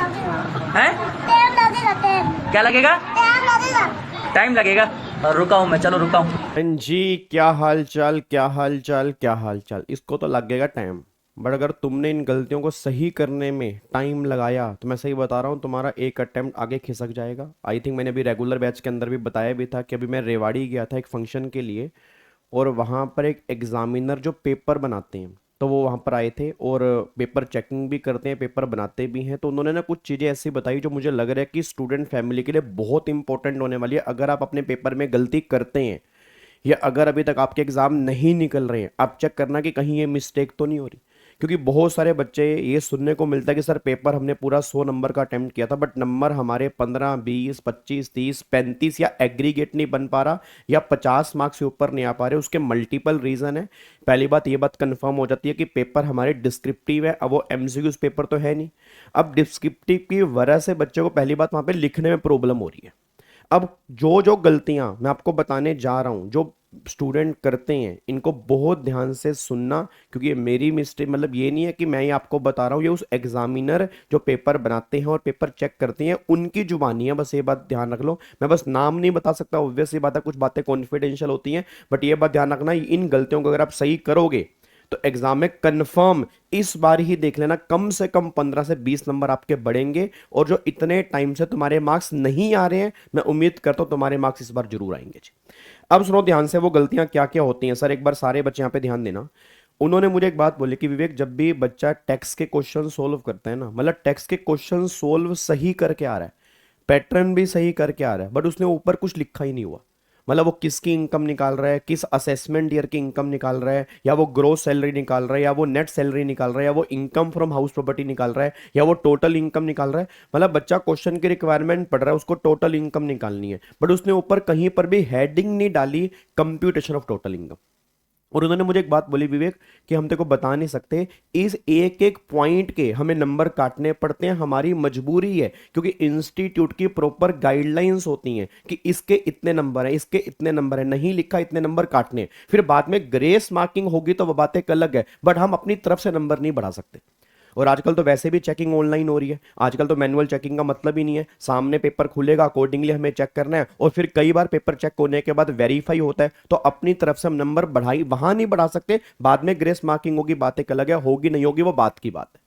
हैं? क्या लगेगा? टाइम लगेगा। रुका हूँ मैं, चलो रुका हूँ। हाँ जी, क्या हाल चाल, क्या हाल चाल, क्या हाल चाल। इसको तो लगेगा टाइम, बट अगर तुमने इन गलतियों को सही करने में टाइम लगाया तो मैं सही बता रहा हूँ, तुम्हारा एक अटेम्प्ट आगे खिसक जाएगा। आई थिंक मैंने अभी रेगुलर बैच के अंदर भी बताया भी था कि अभी मैं रेवाड़ी गया था एक फंक्शन के लिए, और वहाँ पर एक एग्जामिनर जो पेपर बनाते हैं तो वो वहाँ पर आए थे और पेपर चेकिंग भी करते हैं, पेपर बनाते भी हैं। तो उन्होंने ना कुछ चीज़ें ऐसी बताई जो मुझे लग रहा है कि स्टूडेंट फैमिली के लिए बहुत इंपॉर्टेंट होने वाली है। अगर आप अपने पेपर में गलती करते हैं या अगर अभी तक आपके एग्ज़ाम नहीं निकल रहे हैं, आप चेक करना कि कहीं ये मिस्टेक तो नहीं हो रही। क्योंकि बहुत सारे बच्चे ये सुनने को मिलता है कि सर पेपर हमने पूरा 100 नंबर का अटेम्प्ट किया था बट नंबर हमारे 15, 20, 25, 30, 35 या एग्रीगेट नहीं बन पा रहा या 50 मार्क्स से ऊपर नहीं आ पा रहे। उसके मल्टीपल रीज़न है। पहली बात, ये बात कंफर्म हो जाती है कि पेपर हमारे डिस्क्रिप्टिव है, अब वो एमसीक्यूज पेपर तो है नहीं। अब डिस्क्रिप्टिव की वजह से बच्चे को पहली बात वहाँ पे लिखने में प्रॉब्लम हो रही है। अब जो जो गलतियां मैं आपको बताने जा रहा हूं जो स्टूडेंट करते हैं, इनको बहुत ध्यान से सुनना, क्योंकि ये मेरी मिस्टेक, मतलब ये नहीं है कि मैं ये आपको बता रहा हूँ, ये उस एग्जामिनर जो पेपर बनाते हैं और पेपर चेक करते हैं उनकी जुबानी है। बस ये बात ध्यान रख लो। मैं बस नाम नहीं बता सकता, ऑब्वियस ये बात है, कुछ बातें कॉन्फिडेंशियल होती हैं, बट ये बात ध्यान रखना, इन गलतियों को अगर आप सही करोगे तो एग्जाम में कंफर्म इस बार ही देख लेना कम से कम 15 से 20 नंबर आपके बढ़ेंगे। और जो इतने टाइम से तुम्हारे मार्क्स नहीं आ रहे हैं, मैं उम्मीद करता हूं तुम्हारे मार्क्स इस बार जरूर आएंगे जी। अब सुनो ध्यान से वो गलतियां क्या क्या होती हैं। सर एक बार सारे बच्चे यहां पे ध्यान देना। उन्होंने मुझे एक बात बोली कि विवेक, जब भी बच्चा टेक्स्ट के क्वेश्चन सोल्व करता है ना, मतलब टेक्स्ट के क्वेश्चन सोल्व सही करके आ रहा है, पैटर्न भी सही करके आ रहा है, बट उसने ऊपर कुछ लिखा ही नहीं हुआ। मतलब वो किसकी इनकम निकाल रहा है, किस असेसमेंट ईयर की इनकम निकाल रहा है, या वो ग्रोस सैलरी निकाल रहा है, या वो नेट सैलरी निकाल रहा है, या वो इनकम फ्रॉम हाउस प्रॉपर्टी निकाल रहा है, या वो टोटल इनकम निकाल रहा है। मतलब बच्चा क्वेश्चन की रिक्वायरमेंट पढ़ रहा है, उसको टोटल इनकम निकालनी है, बट उसने ऊपर कहीं पर भी हेडिंग नहीं डाली कंप्यूटेशन ऑफ टोटल इनकम। और उन्होंने मुझे एक बात बोली, विवेक, कि हम तेरे को बता नहीं सकते, इस एक एक पॉइंट के हमें नंबर काटने पड़ते हैं, हमारी मजबूरी है, क्योंकि इंस्टीट्यूट की प्रॉपर गाइडलाइंस होती हैं कि इसके इतने नंबर हैं, इसके इतने नंबर हैं, नहीं लिखा इतने नंबर काटने। फिर बाद में ग्रेस मार्किंग होगी तो वह बात एक अलग है, बट हम अपनी तरफ से नंबर नहीं बढ़ा सकते। और आजकल तो वैसे भी चेकिंग ऑनलाइन हो रही है, आजकल तो मैनुअल चेकिंग का मतलब ही नहीं है, सामने पेपर खुलेगा, अकॉर्डिंगली हमें चेक करना है, और फिर कई बार पेपर चेक होने के बाद वेरीफाई होता है, तो अपनी तरफ से हम नंबर बढ़ाई वहां नहीं बढ़ा सकते। बाद में ग्रेस मार्किंग होगी, बात एक अलग है, होगी नहीं होगी वो बात की बात है।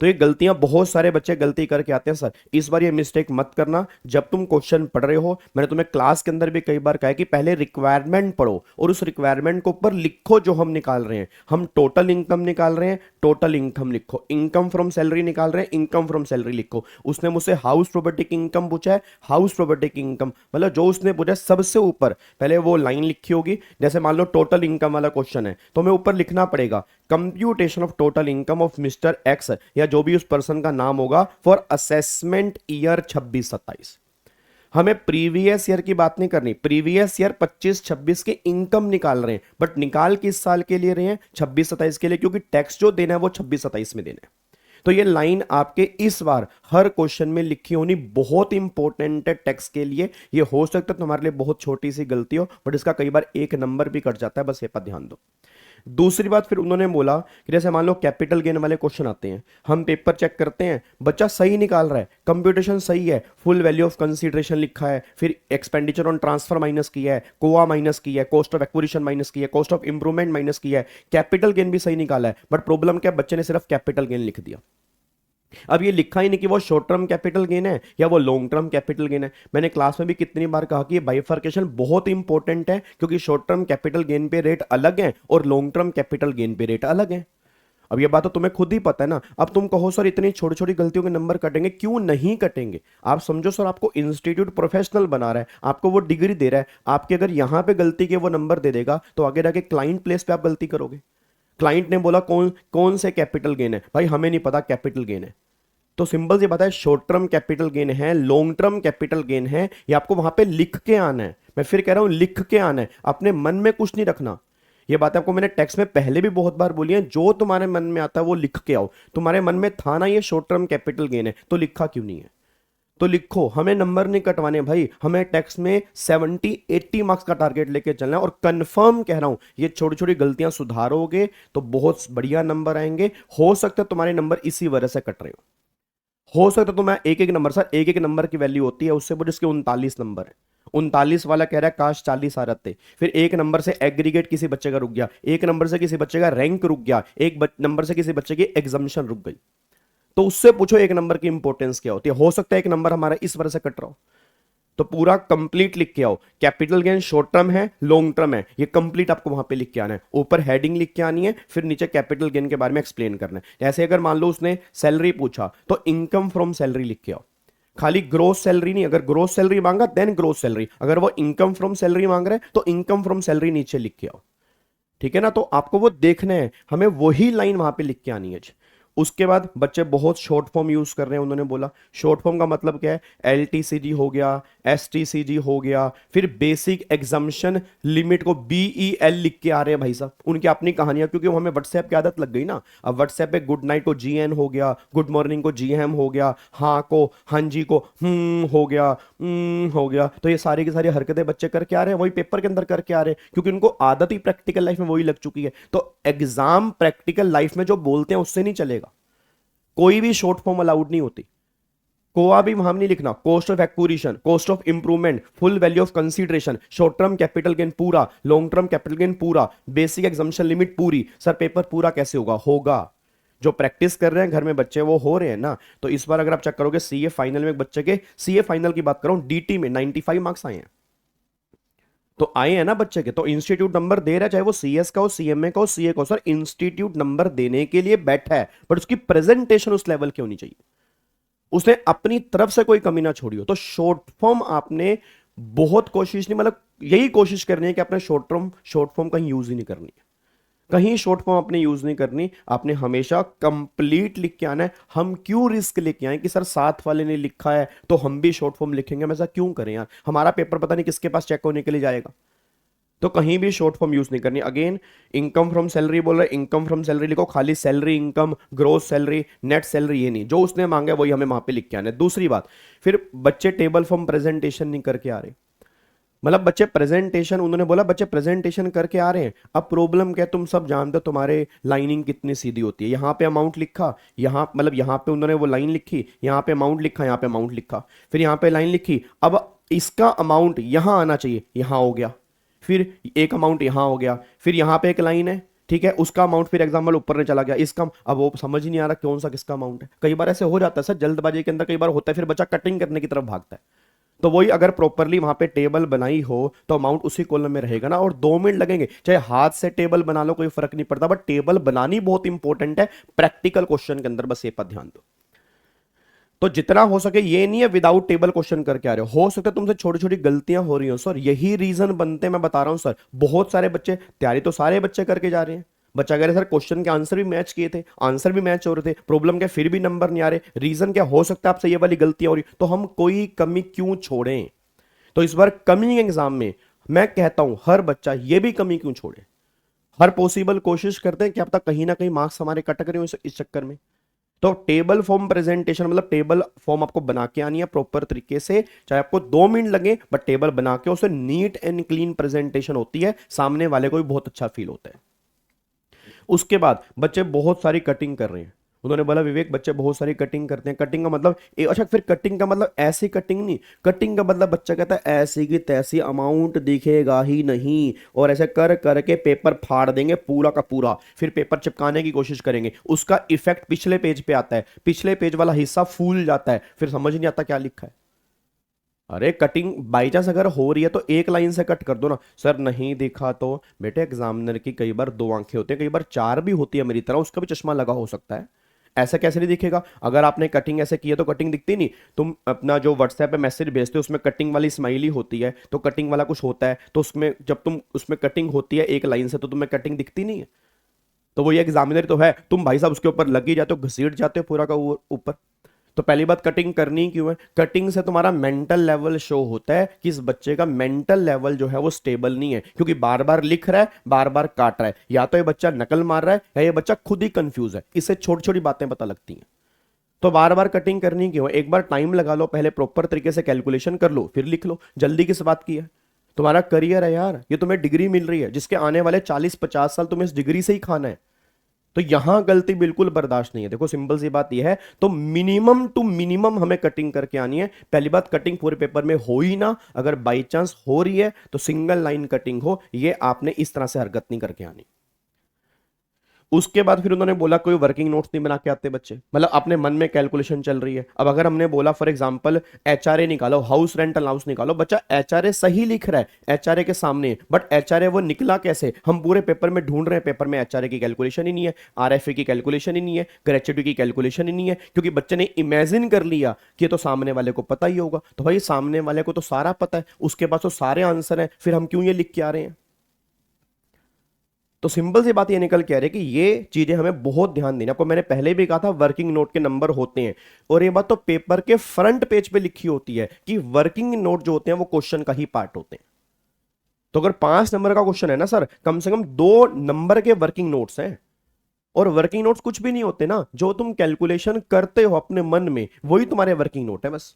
तो ये गलतियां बहुत सारे बच्चे गलती करके आते हैं। सर इस बार ये मिस्टेक मत करना। जब तुम क्वेश्चन पढ़ रहे हो, मैंने तुम्हें क्लास के अंदर भी कई बार कहा है कि पहले रिक्वायरमेंट पढ़ो और उस रिक्वायरमेंट के ऊपर लिखो जो हम निकाल रहे हैं। हम टोटल इनकम निकाल रहे हैं, टोटल इनकम लिखो। इनकम फ्रॉम सैलरी निकाल रहे हैं, इनकम फ्रॉम सैलरी लिखो। उसने मुझसे हाउस प्रॉपर्टी की इनकम पूछा है, हाउस प्रॉपर्टी की इनकम, मतलब जो उसने पूछा सबसे ऊपर पहले वो लाइन लिखी होगी। जैसे मान लो टोटल इनकम वाला क्वेश्चन है तो हमें ऊपर लिखना पड़ेगा computation of total income of mister x, या जो भी उस पर्सन का नाम होगा, फॉर असेसमेंट ईयर 26-27। हमें प्रीवियस ईयर की बात नहीं करनी, प्रीवियस ईयर 25-26 की इनकम निकाल रहे हैं, बट निकाल किस साल के लिए रहे हैं, 26-27 के लिए, क्योंकि टैक्स जो देना है वो 26-27 में देना है। तो ये लाइन आपके इस बार हर क्वेश्चन में लिखी होनी बहुत इंपॉर्टेंट है टैक्स के लिए। ये हो सकता है तुम्हारे लिए बहुत छोटी सी गलती हो, बट इसका कई बार एक नंबर भी कट जाता है, बस ये पर ध्यान दो। दूसरी बात, फिर उन्होंने बोला कि जैसे मान लो कैपिटल गेन वाले क्वेश्चन आते हैं, हम पेपर चेक करते हैं, बच्चा सही निकाल रहा है, कंप्यूटेशन सही है, फुल वैल्यू ऑफ कंसीडरेशन लिखा है, फिर एक्सपेंडिचर ऑन ट्रांसफर माइनस किया है, कोआ माइनस किया है, कॉस्ट ऑफ एक्विजिशन माइनस किया है, कॉस्ट ऑफ इंप्रूवमेंट माइनस किया है, कैपिटल गेन भी सही निकाला है, बट प्रॉब्लम क्या, बच्चे ने सिर्फ कैपिटल गेन लिख दिया। अब ये लिखा ही नहीं कि वो शॉर्ट टर्म कैपिटल गेन है या वो लॉन्ग टर्म कैपिटल गेन है। मैंने क्लास में भी कितनी बार कहा कि ये बाइफर्केशन बहुत इंपॉर्टेंट है, क्योंकि शॉर्ट टर्म कैपिटल गेन पे रेट अलग है और लॉन्ग टर्म कैपिटल गेन पे रेट अलग है। अब ये बात तो तुम्हें खुद ही पता है ना। अब तुम कहो सर इतनी छोटी छोटी गलतियों के नंबर कटेंगे, क्यों नहीं कटेंगे। आप समझो सर, आपको इंस्टीट्यूट प्रोफेशनल बना रहा है, आपको वो डिग्री दे रहा है, आपके अगर यहां पे गलती के वो नंबर दे देगा तो आगे जाके क्लाइंट प्लेस पे आप गलती करोगे। क्लाइंट ने बोला कौन कौन से कैपिटल गेन है, भाई हमें नहीं पता कैपिटल गेन है, तो सिंपल सी बात है, शॉर्ट टर्म कैपिटल गेन है, लॉन्ग टर्म कैपिटल गेन है, ये आपको वहां पे लिख के आना है। मैं फिर कह रहा हूं लिख के आना है, अपने मन में कुछ नहीं रखना। ये बात आपको मैंने टेक्स्ट में पहले भी बहुत बार बोली है, जो तुम्हारे मन में आता है वो लिख के आओ। तुम्हारे मन में था ना ये शॉर्ट टर्म कैपिटल गेन है, तो लिखा क्यों नहीं है, तो लिखो। हमें नंबर नहीं कटवाने भाई, हमें टेक्स्ट में 70-80 मार्क्स का टारगेट लेके चलना है। और कंफर्म कह रहा हूं, ये छोटी छोटी गलतियां सुधारोगे तो बहुत बढ़िया नंबर आएंगे। हो सकता है तुम्हारे नंबर इसी वजह से कट रहे हो सकता तो मैं एक एक नंबर, सर एक एक नंबर की वैल्यू होती है उससे, वो जिसके 39 नंबर है, 39 वाला कह रहा है काश 40 आ रहे थे, फिर एक नंबर से एग्रीगेट किसी बच्चे का रुक गया, एक नंबर से किसी बच्चे का रैंक रुक गया, एक नंबर से किसी बच्चे की एग्जामिशन रुक गई, तो उससे पूछो एक नंबर की इंपॉर्टेंस क्या होती है। हो सकता है एक नंबर हमारा इस वजह से कट रहा हो, तो पूरा कंप्लीट लिख के आओ। कैपिटल गेन शॉर्ट टर्म है, लॉन्ग टर्म है, ये कंप्लीट आपको वहां पे लिख के आना है। ऊपर हेडिंग लिख के आनी है, फिर नीचे कैपिटल गेन के बारे में एक्सप्लेन करना है। जैसे अगर मान लो उसने सैलरी पूछा तो इनकम फ्रॉम सैलरी लिख के आओ, खाली ग्रोस सैलरी नहीं। अगर ग्रोस सैलरी मांगा देन ग्रोस सैलरी, अगर वो इनकम फ्रॉम सैलरी मांग रहे हैं तो इनकम फ्रॉम सैलरी नीचे लिख के आओ, ठीक है ना। तो आपको वो देखना है, हमें वही लाइन वहां पे लिख के आनी है। उसके बाद बच्चे बहुत शॉर्ट फॉर्म यूज कर रहे हैं, उन्होंने बोला शॉर्ट फॉर्म का मतलब क्या है, LTCG हो गया, STCG हो गया, फिर बेसिक एग्जाम्शन लिमिट को BEL लिख के आ रहे हैं भाई साहब, उनकी अपनी कहानियां, क्योंकि वो हमें व्हाट्सएप की आदत लग गई ना। अब व्हाट्सएप पे गुड नाइट को GN हो गया, गुड मॉर्निंग को GM हो गया, हाँ को हाँ जी को हो गया, हो गया, तो ये सारी की सारी हरकतें बच्चे करके आ रहे हैं, वही पेपर के अंदर करके आ रहे हैं, क्योंकि उनको आदत ही प्रैक्टिकल लाइफ में वही लग चुकी है। तो एग्जाम प्रैक्टिकल लाइफ में जो बोलते हैं उससे नहीं चलेगा, कोई भी शॉर्ट फॉर्म अलाउड नहीं होती। कोआ भी वहां नहीं लिखना, cost of acquisition, cost of improvement, full value of consideration, short term capital gain पूरा, लॉन्ग टर्म कैपिटल गेन पूरा, बेसिक एग्जाम्शन लिमिट पूरी। सर पेपर पूरा कैसे होगा? होगा, जो प्रैक्टिस कर रहे हैं घर में बच्चे वो हो रहे हैं ना। तो इस बार अगर आप चेक करोगे CA फाइनल में, एक बच्चे के CA फाइनल की बात कर रहा हूं, DT में 95 मार्क्स आए हैं, तो आए हैं ना बच्चे के, तो इंस्टीट्यूट नंबर दे रहा है, चाहे वो CS का हो, CMA का हो, CA का हो। सर इंस्टीट्यूट नंबर देने के लिए बैठा है, बट उसकी प्रेजेंटेशन उस लेवल की होनी चाहिए, उसने अपनी तरफ से कोई कमी ना छोड़ी हो। तो शॉर्ट फॉर्म आपने बहुत कोशिश नहीं, मतलब यही कोशिश करनी है कि आपने शॉर्ट फॉर्म कहीं यूज ही नहीं करनी है, कहीं शॉर्ट फॉर्म आपने यूज नहीं करनी, आपने हमेशा कंप्लीट लिख के आना है। हम क्यों रिस्क लेके आए कि सर साथ वाले ने लिखा है तो हम भी शॉर्ट फॉर्म लिखेंगे, हम ऐसा क्यों करें यार, हमारा पेपर पता नहीं किसके पास चेक होने के लिए जाएगा। तो कहीं भी शॉर्ट फॉर्म यूज नहीं करनी। अगेन इनकम फ्रॉम सैलरी बोल रहे, इनकम फ्रॉम सैलरी लिखो, खाली salary, income, gross salary, net salary, ये नहीं, जो उसने मांगा वही हमें वहां पे लिख के आना है। दूसरी बात, फिर बच्चे टेबल फॉर्म प्रेजेंटेशन नहीं करके आ रहे, मतलब बच्चे प्रेजेंटेशन, उन्होंने बोला बच्चे प्रेजेंटेशन करके आ रहे हैं। अब प्रॉब्लम क्या है, तुम सब जानते हो तुम्हारे लाइनिंग कितनी सीधी होती है। यहां पे अमाउंट लिखा, यहां मतलब यहां पे उन्होंने वो लाइन लिखी, यहां पे अमाउंट लिखा, यहां पे अमाउंट लिखा, फिर यहां पे लाइन लिखी। अब इसका अमाउंट यहां आना चाहिए, यहां हो गया, फिर एक अमाउंट यहां हो गया, फिर यहां पे एक लाइन है, ठीक है, उसका अमाउंट फिर एग्जाम्पल ऊपर ने चला गया, इसका अब वो समझ ही नहीं आ रहा कौन सा किसका अमाउंट है। कई बार ऐसे हो जाता है सर, जल्दबाजी के अंदर कई बार होता है, फिर बच्चा कटिंग करने की तरफ भागता है। तो वही अगर प्रॉपरली वहां पे टेबल बनाई हो तो अमाउंट उसी कॉलम में रहेगा ना। और 2 मिनट लगेंगे, चाहे हाथ से टेबल बना लो, कोई फर्क नहीं पड़ता, बट टेबल बनानी बहुत इंपॉर्टेंट है प्रैक्टिकल क्वेश्चन के अंदर, बस ये पर ध्यान दो। तो जितना हो सके ये नहीं है विदाउट टेबल क्वेश्चन करके आ रहे हो सकता है तुमसे छोटी छोटी गलतियां हो रही हो सर, यही रीजन बनते हैं, मैं बता रहा हूं सर। बहुत सारे बच्चे, तैयारी तो सारे बच्चे करके जा रहे हैं, बच्चा कह रहे सर क्वेश्चन के आंसर भी मैच किए थे, आंसर भी मैच हो रहे थे, प्रॉब्लम क्या, फिर भी नंबर नहीं आ रहे, रीजन क्या हो सकता है आपसे ये वाली गलतियां हो रही, तो हम कोई कमी क्यों छोड़ें। तो इस बार कमिंग एग्जाम में मैं कहता हूं हर बच्चा ये भी कमी क्यों छोड़े, हर पॉसिबल कोशिश करते हैं कि अब तक कहीं ना कहीं मार्क्स हमारे कट रहे हो इस चक्कर में। तो टेबल फॉर्म प्रेजेंटेशन मतलब टेबल फॉर्म आपको बना के आनी है प्रॉपर तरीके से, चाहे आपको 2 मिनट लगे, बट टेबल बना के उसे नीट एंड क्लीन प्रेजेंटेशन होती है, सामने वाले को भी बहुत अच्छा फील होता है। उसके बाद बच्चे बहुत सारी कटिंग कर रहे हैं, उन्होंने बोला विवेक बच्चे बहुत सारी कटिंग करते हैं, कटिंग का मतलब अच्छा, फिर कटिंग का मतलब ऐसी कटिंग नहीं, कटिंग का मतलब बच्चा कहता है ऐसी की तैसी, अमाउंट दिखेगा ही नहीं, और ऐसे कर करके पेपर फाड़ देंगे पूरा का पूरा, फिर पेपर चिपकाने की कोशिश करेंगे, उसका इफेक्ट पिछले पेज पे आता है, पिछले पेज वाला हिस्सा फूल जाता है, फिर समझ नहीं आता क्या लिखा है। अरे कटिंग बाई चांस अगर हो रही है तो एक लाइन से कट कर दो ना। सर नहीं दिखा तो बेटे, एग्जामिनर की कई बार 2 आंखें होती हैं, कई बार 4 भी होती है मेरी तरह, उसका भी चश्मा लगा हो सकता है, ऐसा कैसे नहीं दिखेगा। अगर आपने कटिंग ऐसे की है तो कटिंग दिखती नहीं, तुम अपना जो व्हाट्सएप पे मैसेज भेजते हो उसमें कटिंग वाली स्माइली होती है, तो कटिंग वाला कुछ होता है, तो उसमें जब तुम उसमें कटिंग होती है एक लाइन से तो तुम्हें कटिंग दिखती नहीं है। तो वो ये एग्जामिनर तो है, तुम भाई साहब उसके ऊपर लग ही जाते हो, घसीट जाते हो पूरा का ऊपर। तो पहली बात कटिंग करनी क्यों है, कटिंग से तुम्हारा मेंटल लेवल शो होता है कि इस बच्चे का मेंटल लेवल जो है वो स्टेबल नहीं है, क्योंकि बार बार लिख रहा है, बार बार काट रहा है, या तो ये बच्चा नकल मार रहा है या ये बच्चा खुद ही कंफ्यूज है, इससे छोटी छोटी बातें पता लगती हैं। तो बार बार कटिंग करनी क्यों है, एक बार टाइम लगा लो, पहले प्रॉपर तरीके से कैलकुलेशन कर लो, फिर लिख लो, जल्दी किस बात की है। तुम्हारा करियर है यार, ये तुम्हें डिग्री मिल रही है, जिसके आने वाले 40-50 साल तुम्हें इस डिग्री से ही खाना है। तो यहां गलती बिल्कुल बर्दाश्त नहीं है। देखो सिंपल सी बात यह है, तो मिनिमम टू मिनिमम हमें कटिंग करके आनी है। पहली बात, कटिंग पूरे पेपर में हो ही ना, अगर बाई चांस हो रही है तो सिंगल लाइन कटिंग हो, ये आपने इस तरह से हरकत नहीं करके आनी। उसके बाद फिर उन्होंने बोला कोई वर्किंग नोट्स नहीं बना के आते बच्चे, मतलब अपने मन में कैलकुलेशन चल रही है। अब अगर हमने बोला फॉर एग्जांपल एचआरए निकालो, हाउस रेंट अलाउंस निकालो, बच्चा एचआरए सही लिख रहा है एचआरए के सामने, बट एचआरए वो निकला कैसे, हम पूरे पेपर में ढूंढ रहे हैं, पेपर में एचआरए की कैलकुलेशन ही नहीं है, आरएफए की कैलकुलेशन ही नहीं है, ग्रेच्युटी की कैलकुलेशन ही नहीं है, क्योंकि बच्चे ने इमेजिन कर लिया कि ये तो सामने वाले को पता ही होगा। तो भाई सामने वाले को तो सारा पता है, उसके पास तो सारे आंसर हैं, फिर हम क्यों ये लिख के आ रहे हैं। तो सिंपल सी बात ये निकल के आ रही है कि ये चीजें हमें बहुत ध्यान देनी। आपको मैंने पहले भी कहा था वर्किंग नोट के नंबर होते हैं, और ये बात तो पेपर के फ्रंट पेज पे लिखी होती है कि वर्किंग नोट जो होते हैं वो क्वेश्चन का ही पार्ट होते हैं। तो अगर 5 नंबर का क्वेश्चन है ना सर, कम से कम 2 नंबर के वर्किंग नोट्स हैं। और वर्किंग नोट्स कुछ भी नहीं होते ना, जो तुम कैलकुलेशन करते हो अपने मन में वही तुम्हारे वर्किंग नोट है बस।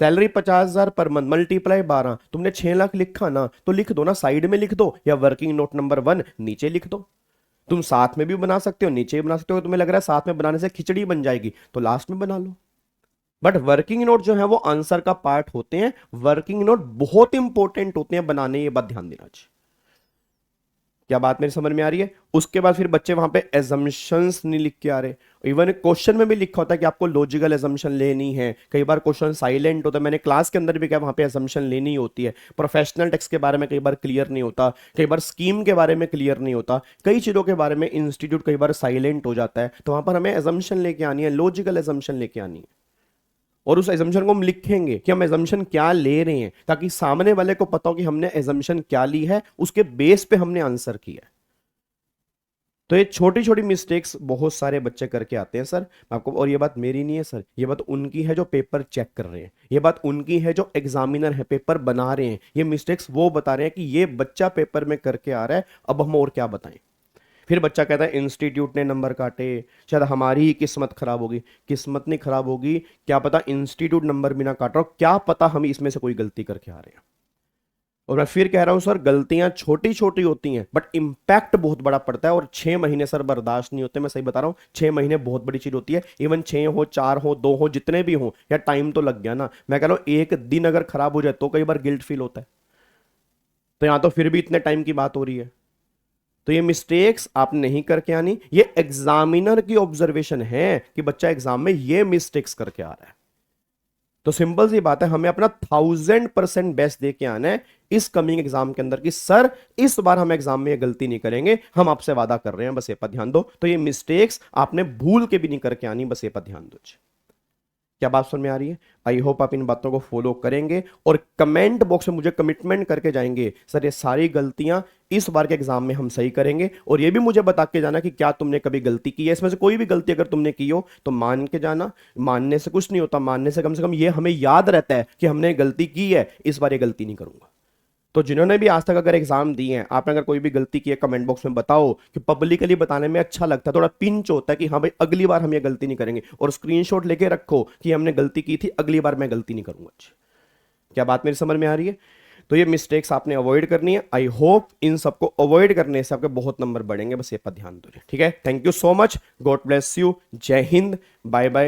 सैलरी 50,000 पर मंथ मल्टीप्लाई 12, तुमने 6 लाख लिखा ना, तो लिख दो ना, साइड में लिख दो, या वर्किंग नोट नंबर 1 नीचे लिख दो। तुम साथ में भी बना सकते हो, नीचे भी बना सकते हो, तुम्हें लग रहा है साथ में बनाने से खिचड़ी बन जाएगी तो लास्ट में बना लो। बट वर्किंग नोट जो है वो आंसर का पार्ट होते हैं, वर्किंग नोट बहुत इंपॉर्टेंट होते हैं बनाने, ये बात ध्यान देना चाहिए। क्या बात मेरी समझ में आ रही है। उसके बाद फिर बच्चे वहां पे एजम्पशंस नहीं लिख के आ रहे, इवन क्वेश्चन में भी लिखा होता है कि आपको लॉजिकल एजम्पशन लेनी है, कई बार क्वेश्चन साइलेंट होता है, मैंने क्लास के अंदर भी कहा वहां पे एजम्पशन लेनी होती है। प्रोफेशनल टेक्स्ट के बारे में कई बार क्लियर नहीं होता, कई बार स्कीम के बारे में क्लियर नहीं होता, कई चीजों के बारे में इंस्टीट्यूट कई बार साइलेंट हो जाता है, तो वहां पर हमें एजम्पशन लेके आनी है, लॉजिकल एजम्पशन लेके आनी है। और उस एजम्पशन को हम लिखेंगे कि हम एजम्पशन क्या ले रहे हैं, ताकि सामने वाले को पता हो कि हमने एजम्पशन क्या ली है, उसके बेस पे हमने आंसर किया है। तो ये छोटी छोटी मिस्टेक्स बहुत सारे बच्चे करके आते हैं सर आपको, और ये बात मेरी नहीं है सर, ये बात उनकी है जो पेपर चेक कर रहे हैं, ये बात उनकी है जो एग्जामिनर है, पेपर बना रहे हैं। ये मिस्टेक्स वो बता रहे हैं कि ये बच्चा पेपर में करके आ रहा है, अब हम और क्या बताएं। फिर बच्चा कहता है इंस्टीट्यूट ने नंबर काटे, शायद हमारी ही किस्मत खराब होगी। किस्मत नहीं खराब होगी, क्या पता इंस्टीट्यूट नंबर भी ना काट रहा हो, क्या पता हम इसमें से कोई गलती करके आ रहे हैं। और मैं फिर कह रहा हूं सर, गलतियां छोटी छोटी होती हैं बट इंपैक्ट बहुत बड़ा पड़ता है, और 6 महीने सर बर्दाश्त नहीं होते, मैं सही बता रहा हूं। 6 महीने बहुत बड़ी चीज होती है, इवन 6 हो, 4 हो, 2 हो, जितने भी हो, या टाइम तो लग गया ना। मैं कह रहा हूं एक दिन अगर खराब हो जाए तो कई बार गिल्ट फील होता है, तो यहां तो फिर भी इतने टाइम की बात हो रही है। तो ये मिस्टेक्स आप नहीं करके आनी, ये एग्जामिनर की ऑब्जर्वेशन है कि बच्चा एग्जाम में ये मिस्टेक्स करके आ रहा है। तो सिंपल सी बात है, हमें अपना 1000% बेस्ट दे के आना है इस कमिंग एग्जाम के अंदर, कि सर इस बार हम एग्जाम में ये गलती नहीं करेंगे, हम आपसे वादा कर रहे हैं, बस ये पर ध्यान दो। तो ये मिस्टेक्स आपने भूल के भी नहीं करके आनी, बस ये पर ध्यान दो। क्या बात समझ में आ रही है। आई होप आप इन बातों को फॉलो करेंगे और कमेंट बॉक्स में मुझे कमिटमेंट करके जाएंगे, सर ये सारी गलतियां इस बार के एग्जाम में हम सही करेंगे। और ये भी मुझे बता के जाना कि क्या तुमने कभी गलती की है, इसमें से कोई भी गलती अगर तुमने की हो तो मान के जाना। मानने से कुछ नहीं होता, मानने से कम ये हमें याद रहता है कि हमने गलती की है, इस बार ये गलती नहीं करूंगा। तो जिन्होंने भी आज तक अगर एग्जाम दिए हैं, आपने अगर कोई भी गलती की है, कमेंट बॉक्स में बताओ, कि पब्लिकली बताने में अच्छा लगता है, थोड़ा पिंच होता है कि हाँ भाई अगली बार हम ये गलती नहीं करेंगे, और स्क्रीनशॉट लेके रखो कि हमने गलती की थी, अगली बार मैं गलती नहीं करूंगा। क्या बात मेरी समझ में आ रही है। तो ये मिस्टेक्स आपने अवॉइड करनी है। आई होप इन सबको अवॉइड करने से आपके बहुत नंबर बढ़ेंगे, बस ये पर ध्यान दो। ठीक है, thank you so much, God bless you, जय हिंद, बाय बाय।